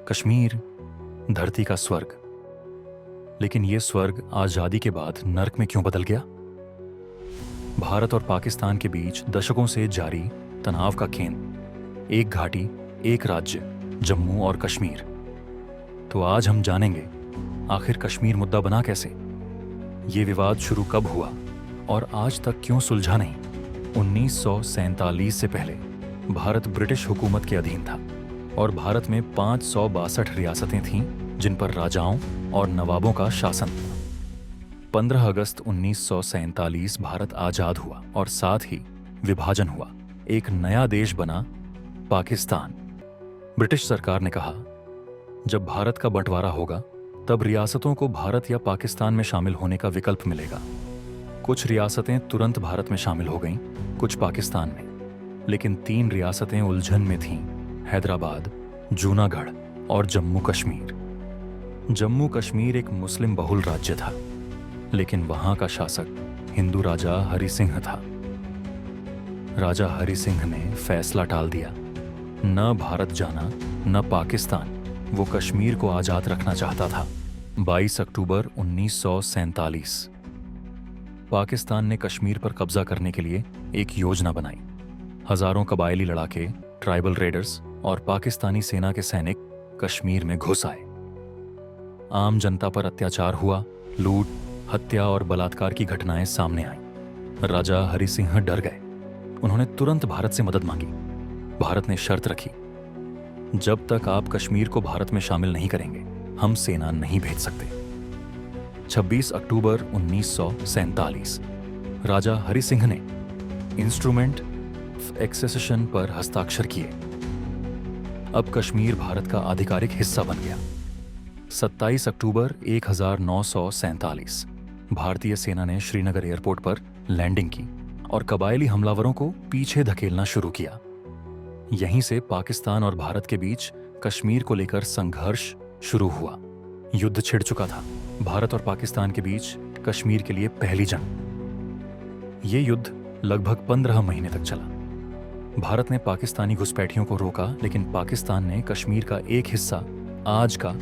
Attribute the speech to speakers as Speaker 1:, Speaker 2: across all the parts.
Speaker 1: कश्मीर धरती का स्वर्ग। लेकिन यह स्वर्ग आजादी के बाद नर्क में क्यों बदल गया? भारत और पाकिस्तान के बीच दशकों से जारी तनाव का केंद्र, एक घाटी, एक राज्य, जम्मू और कश्मीर। तो आज हम जानेंगे आखिर कश्मीर मुद्दा बना कैसे, ये विवाद शुरू कब हुआ और आज तक क्यों सुलझा नहीं। 1947 से पहले भारत ब्रिटिश हुकूमत के अधीन था और भारत में 562 रियासतें थीं जिन पर राजाओं और नवाबों का शासन था। 15 अगस्त 1947 भारत आजाद हुआ और साथ ही विभाजन हुआ। एक नया देश बना, पाकिस्तान। ब्रिटिश सरकार ने कहा, जब भारत का बंटवारा होगा तब रियासतों को भारत या पाकिस्तान में शामिल होने का विकल्प मिलेगा। कुछ रियासतें तुरंत भारत में शामिल हो गईं, कुछ पाकिस्तान में। लेकिन 3 रियासतें उलझन में थीं: हैदराबाद, जूनागढ़ और जम्मू कश्मीर। जम्मू कश्मीर एक मुस्लिम बहुल राज्य था, लेकिन वहां का शासक हिंदू राजा हरि सिंह था। राजा हरि सिंह ने फैसला टाल दिया, न भारत जाना न पाकिस्तान। वो कश्मीर को आजाद रखना चाहता था। 22 अक्टूबर 1947 पाकिस्तान ने कश्मीर पर कब्जा करने के लिए एक योजना बनाई। हजारों कबायली लड़ाके, ट्राइबल रेडर्स और पाकिस्तानी सेना के सैनिक कश्मीर में घुस आए। आम जनता पर अत्याचार हुआ, लूट, हत्या और बलात्कार की घटनाएं सामने आईं। राजा हरि सिंह डर गए। उन्होंने तुरंत भारत से मदद मांगी। भारत ने शर्त रखी, जब तक आप कश्मीर को भारत में शामिल नहीं करेंगे, हम सेना नहीं भेज सकते। 26 अक्टूबर 1947 राजा हरि सिंह ने इंस्ट्रूमेंट ऑफ एक्सेशन पर हस्ताक्षर किए। अब कश्मीर भारत का आधिकारिक हिस्सा बन गया। 27 अक्टूबर 1947 भारतीय सेना ने श्रीनगर एयरपोर्ट पर लैंडिंग की और कबायली हमलावरों को पीछे धकेलना शुरू किया। यहीं से पाकिस्तान और भारत के बीच कश्मीर को लेकर संघर्ष शुरू हुआ। युद्ध छिड़ चुका था। भारत और पाकिस्तान के बीच कश्मीर के लिए पहली जंग। ये युद्ध लगभग 15 महीने तक चला। भारत ने पाकिस्तानी घुसपैठियों को रोका, लेकिन पाकिस्तान ने कश्मीर का एक हिस्सा, आज का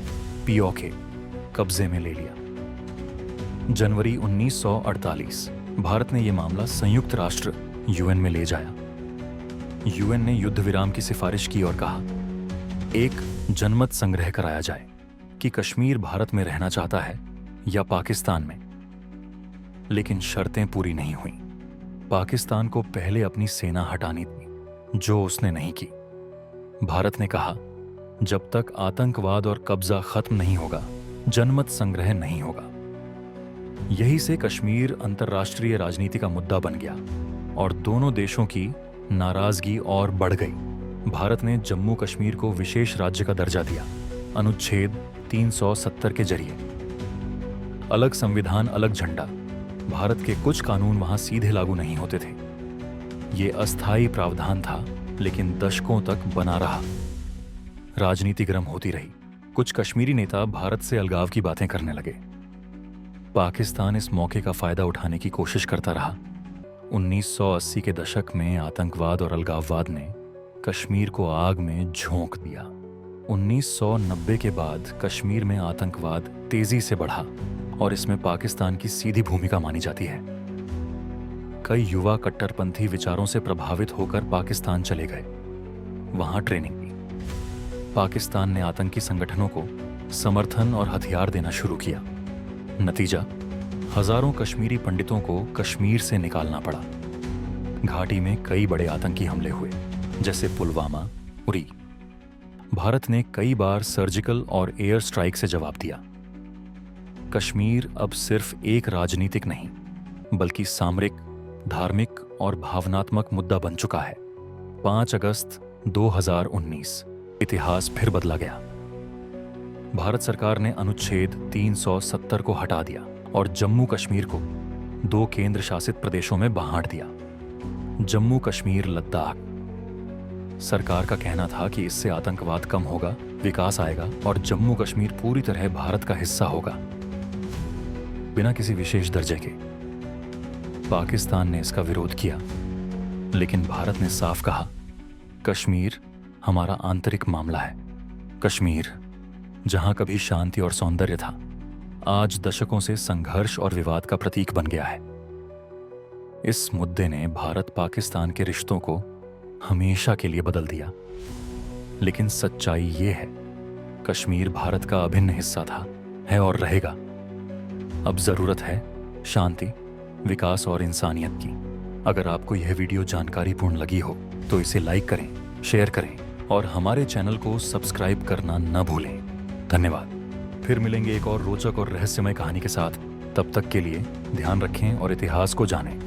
Speaker 1: पीओके, कब्जे में ले लिया। जनवरी 1948 भारत ने यह मामला संयुक्त राष्ट्र यूएन में ले जाया। यूएन ने युद्ध विराम की सिफारिश की और कहा, एक जनमत संग्रह कराया जाए कि कश्मीर भारत में रहना चाहता है या पाकिस्तान में। लेकिन शर्तें पूरी नहीं हुईं। पाकिस्तान को पहले अपनी सेना हटानी थी, जो उसने नहीं की। भारत ने कहा, जब तक आतंकवाद और कब्जा खत्म नहीं होगा, जनमत संग्रह नहीं होगा। यही से कश्मीर अंतर्राष्ट्रीय राजनीति का मुद्दा बन गया और दोनों देशों की नाराजगी और बढ़ गई। भारत ने जम्मू कश्मीर को विशेष राज्य का दर्जा दिया, अनुच्छेद 370 के जरिए। अलग संविधान, अलग झंडा। भारत के कुछ कानून वहां सीधे लागू नहीं होते थे। ये अस्थायी प्रावधान था, लेकिन दशकों तक बना रहा। राजनीति गर्म होती रही। कुछ कश्मीरी नेता भारत से अलगाव की बातें करने लगे। पाकिस्तान इस मौके का फायदा उठाने की कोशिश करता रहा। 1980 के दशक में आतंकवाद और अलगाववाद ने कश्मीर को आग में झोंक दिया। 1990 के बाद कश्मीर में आतंकवाद तेजी से बढ़ा और इसमें पाकिस्तान की सीधी भूमिका मानी जाती है। कई युवा कट्टरपंथी विचारों से प्रभावित होकर पाकिस्तान चले गए, वहां ट्रेनिंग की। पाकिस्तान ने आतंकी संगठनों को समर्थन और हथियार देना शुरू किया। नतीजा, हजारों कश्मीरी पंडितों को कश्मीर से निकालना पड़ा। घाटी में कई बड़े आतंकी हमले हुए, जैसे पुलवामा, उरी। भारत ने कई बार सर्जिकल और एयर स्ट्राइक से जवाब दिया। कश्मीर अब सिर्फ एक राजनीतिक नहीं, बल्कि सामरिक, धार्मिक और भावनात्मक मुद्दा बन चुका है। 5 अगस्त 2019 इतिहास फिर बदला गया। भारत सरकार ने अनुच्छेद 370 को हटा दिया और जम्मू कश्मीर को 2 केंद्र शासित प्रदेशों में बांट दिया, जम्मू कश्मीर, लद्दाख। सरकार का कहना था कि इससे आतंकवाद कम होगा, विकास आएगा और जम्मू कश्मीर पूरी तरह भारत का हिस्सा होगा, बिना किसी विशेष दर्जे के। पाकिस्तान ने इसका विरोध किया, लेकिन भारत ने साफ कहा, कश्मीर हमारा आंतरिक मामला है। कश्मीर जहां कभी शांति और सौंदर्य था, आज दशकों से संघर्ष और विवाद का प्रतीक बन गया है। इस मुद्दे ने भारत पाकिस्तान के रिश्तों को हमेशा के लिए बदल दिया। लेकिन सच्चाई ये है, कश्मीर भारत का अभिन्न हिस्सा था, है और रहेगा। अब जरूरत है शांति, विकास और इंसानियत की। अगर आपको यह वीडियो जानकारीपूर्ण लगी हो तो इसे लाइक करें, शेयर करें और हमारे चैनल को सब्सक्राइब करना न भूलें। धन्यवाद। फिर मिलेंगे एक और रोचक और रहस्यमय कहानी के साथ। तब तक के लिए ध्यान रखें और इतिहास को जानें।